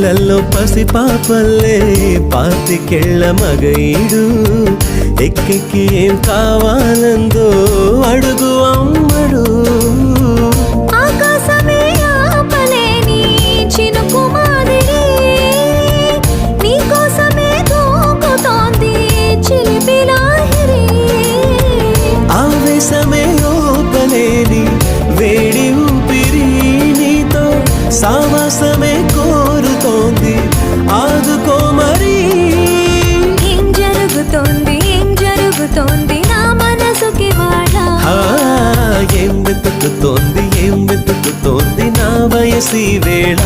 కళ్ళల్లో పసిపాపల్లే పాతికెళ్ళ మగయిడు ఎక్కెక్కి ఏం కావాలందో అడుగు అమ్మడు. ఆకాశమే ఆపలేని చినుకు మాదిరి నీకోసమే దూకుతోంది చిలిపి లాహిరి. ఆవేశమే ఓపలేని వేడి ఊపిరి నీతో సావాసమే కోరుతోంది ఆదుకో మరి. ఏం జరుగుతోంది నా మనసుకి వాడ. ఏం వెతుకుతోంది నా వయసి వేళ.